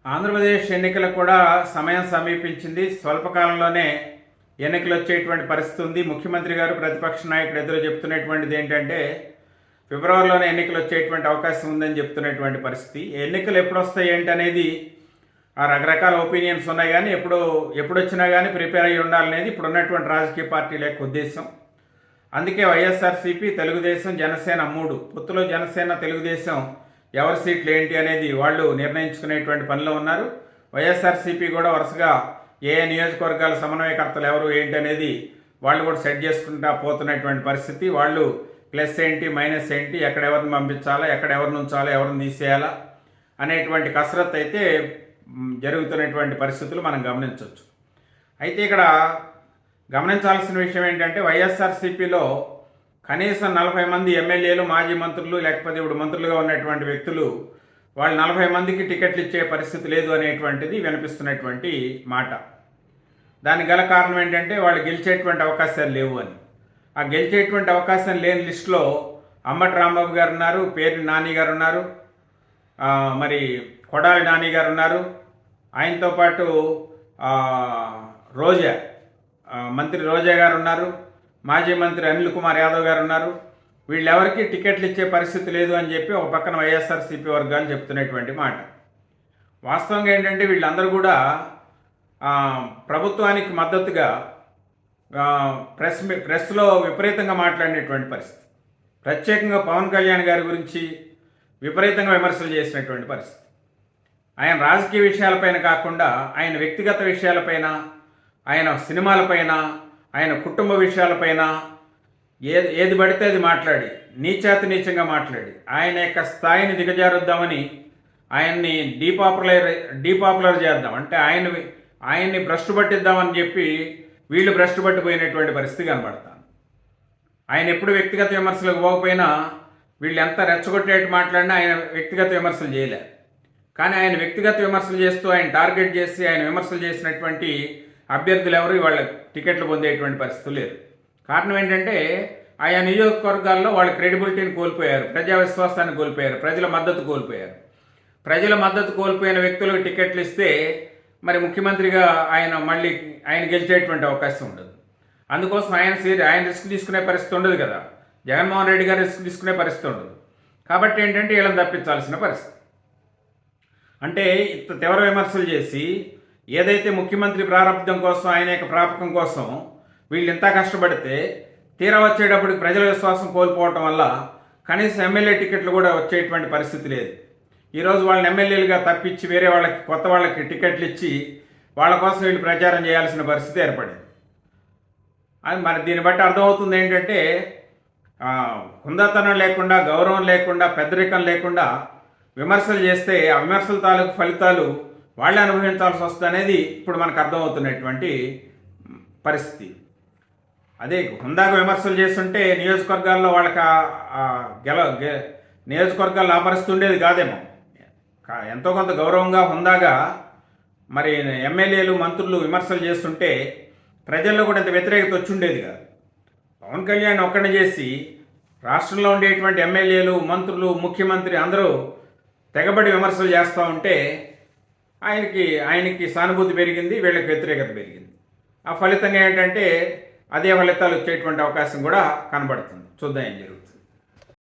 ఆంధ్రప్రదేశ్ ఎన్నికలకు కూడా సమయం సమీపించింది. స్వల్పకాలంలోనే ఎన్నికలు వచ్చేటువంటి పరిస్థితి ఉంది. ముఖ్యమంత్రి గారు ప్రతిపక్ష నాయకుడు ఎదురు చెప్తున్నటువంటిది ఏంటంటే ఫిబ్రవరిలోనే ఎన్నికలు వచ్చేటువంటి అవకాశం ఉందని చెప్తున్నటువంటి పరిస్థితి. ఎన్నికలు ఎప్పుడు వస్తాయి ఏంటి అనేది రకరకాల ఒపీనియన్స్ ఉన్నాయి, కానీ ఎప్పుడు వచ్చినా కానీ ప్రిపేర్ అయ్యి ఉండాలనేది ఇప్పుడు ఉన్నటువంటి రాజకీయ పార్టీల యొక్క ఉద్దేశం. అందుకే వైఎస్ఆర్సీపీ, తెలుగుదేశం, జనసేన మూడు పొత్తులో జనసేన, తెలుగుదేశం ఎవరి సీట్లు ఏంటి అనేది వాళ్ళు నిర్ణయించుకునేటువంటి పనిలో ఉన్నారు. వైఎస్ఆర్సీపీ కూడా వరుసగా ఏ నియోజకవర్గాల సమన్వయకర్తలు ఎవరు ఏంటి అనేది వాళ్ళు కూడా సెట్ చేసుకుంటా పోతున్నటువంటి పరిస్థితి. వాళ్ళు ప్లస్ ఏంటి, మైనస్ ఏంటి, ఎక్కడ ఎవరిని పంపించాలా, ఎక్కడ ఎవరిని ఉంచాలా, ఎవరిని తీసేయాలా అనేటువంటి కసరత్తు అయితే జరుగుతున్నటువంటి పరిస్థితులు మనం గమనించవచ్చు. అయితే ఇక్కడ గమనించాల్సిన విషయం ఏంటంటే వైఎస్ఆర్సీపీలో కనీసం 40 మంది ఎమ్మెల్యేలు, మాజీ మంత్రులు, లేకపోతే ఇప్పుడు మంత్రులుగా ఉన్నటువంటి వ్యక్తులు వాళ్ళు 40 మందికి టికెట్లు ఇచ్చే పరిస్థితి లేదు అనేటువంటిది వినిపిస్తున్నటువంటి మాట. దానికి గల కారణం ఏంటంటే వాళ్ళు గెలిచేటువంటి అవకాశాలు లేవు అని. ఆ గెలిచేటువంటి అవకాశం లేని లిస్టులో అంబటి రాంబాబు గారు ఉన్నారు, పేర్ని నాని గారు ఉన్నారు, మరి కొడాలి నాని గారు ఉన్నారు, ఆయనతో పాటు రోజా మంత్రి రోజా గారు ఉన్నారు, మాజీ మంత్రి అనిల్ కుమార్ యాదవ్ గారు ఉన్నారు. వీళ్ళెవరికి టికెట్లు ఇచ్చే పరిస్థితి లేదు అని చెప్పి ఒక పక్కన వైఎస్ఆర్సీపీ వర్గాలు చెప్తున్నటువంటి మాట. వాస్తవంగా ఏంటంటే వీళ్ళందరూ కూడా ప్రభుత్వానికి మద్దతుగా ప్రెస్లో విపరీతంగా మాట్లాడినటువంటి పరిస్థితి. ప్రత్యేకంగా పవన్ కళ్యాణ్ గారి గురించి విపరీతంగా విమర్శలు చేసినటువంటి పరిస్థితి. ఆయన రాజకీయ విషయాలపైన కాకుండా ఆయన వ్యక్తిగత విషయాలపైన, ఆయన సినిమాలపైన, ఆయన కుటుంబ విషయాలపైన ఏది పడితే అది మాట్లాడి నీచాతి నీచంగా మాట్లాడి ఆయన యొక్క స్థాయిని దిగజారుద్దామని, ఆయన్ని డీపాపులర్ చేద్దాం అంటే ఆయన్ని భ్రష్టు పట్టిద్దామని చెప్పి వీళ్ళు భ్రష్టు పట్టిపోయినటువంటి పరిస్థితి కనబడతాను. ఆయన ఎప్పుడు వ్యక్తిగత విమర్శలకు పోకపోయినా వీళ్ళు ఎంత రెచ్చగొట్టేట్టు మాట్లాడినా ఆయన వ్యక్తిగత విమర్శలు చేయలేరు. కానీ ఆయన వ్యక్తిగత విమర్శలు చేస్తూ ఆయన టార్గెట్ చేసి ఆయన విమర్శలు చేసినటువంటి అభ్యర్థులు ఎవరు వాళ్ళ టికెట్లు పొందేటువంటి పరిస్థితులు లేరు. కారణం ఏంటంటే ఆయా నియోజకవర్గాల్లో వాళ్ళ క్రెడిబిలిటీని కోల్పోయారు, ప్రజా విశ్వాసాన్ని కోల్పోయారు, ప్రజల మద్దతు కోల్పోయారు. ప్రజల మద్దతు కోల్పోయిన వ్యక్తులకు టికెట్లు ఇస్తే మరి ముఖ్యమంత్రిగా ఆయన గెలిచేటువంటి అవకాశం ఉండదు. అందుకోసం ఆయన రిస్క్ తీసుకునే పరిస్థితి ఉండదు కదా. జగన్మోహన్ రెడ్డి గారు రిస్క్ తీసుకునే పరిస్థితి ఉండదు. కాబట్టి ఏంటంటే వీళ్ళని తప్పించాల్సిన పరిస్థితి. అంటే ఇంత తీవ్ర విమర్శలు చేసి ఏదైతే ముఖ్యమంత్రి ప్రారంభం కోసం, ఆయన యొక్క ప్రాపకం కోసం వీళ్ళు ఇంత కష్టపడితే తీరా వచ్చేటప్పటికి ప్రజల విశ్వాసం కోల్పోవటం వల్ల కనీసం ఎమ్మెల్యే టికెట్లు కూడా వచ్చేటువంటి పరిస్థితి లేదు. ఈరోజు వాళ్ళని ఎమ్మెల్యేలుగా తప్పించి వేరే వాళ్ళకి, కొత్త వాళ్ళకి టికెట్లు ఇచ్చి వాళ్ళ కోసం వీళ్ళు ప్రచారం చేయాల్సిన పరిస్థితి ఏర్పడింది. అది మరి దీన్ని బట్టి అర్థమవుతుంది ఏంటంటే హుందాతనం లేకుండా, గౌరవం లేకుండా, పెద్దరికం లేకుండా విమర్శలు చేస్తే ఆ విమర్శల తాలూకు ఫలితాలు వాళ్ళే అనుభవించాల్సి వస్తుంది అనేది ఇప్పుడు మనకు అర్థమవుతున్నటువంటి పరిస్థితి. అదే హుందాగా విమర్శలు చేస్తుంటే నియోజకవర్గాల్లో వాళ్ళకి నియోజకవర్గాల్లో ఆ పరిస్థితి ఉండేది కాదేమో. ఎంతో కొంత గౌరవంగా, హుందాగా మరి ఎమ్మెల్యేలు, మంత్రులు విమర్శలు చేస్తుంటే ప్రజల్లో కూడా ఇంత వ్యతిరేకత వచ్చి ఉండేది కాదు. పవన్ కళ్యాణ్ ఒక్కడిని చేసి రాష్ట్రంలో ఉండేటువంటి ఎమ్మెల్యేలు, మంత్రులు, ముఖ్యమంత్రి అందరూ తెగబడి విమర్శలు చేస్తూ ఉంటే ఆయనకి సానుభూతి పెరిగింది, వీళ్ళకి వ్యతిరేకత పెరిగింది. ఆ ఫలితంగా ఏంటంటే అదే ఫలితాలు వచ్చేటువంటి అవకాశం కూడా కనబడుతుంది. చూద్దాం ఏం జరుగుతుంది.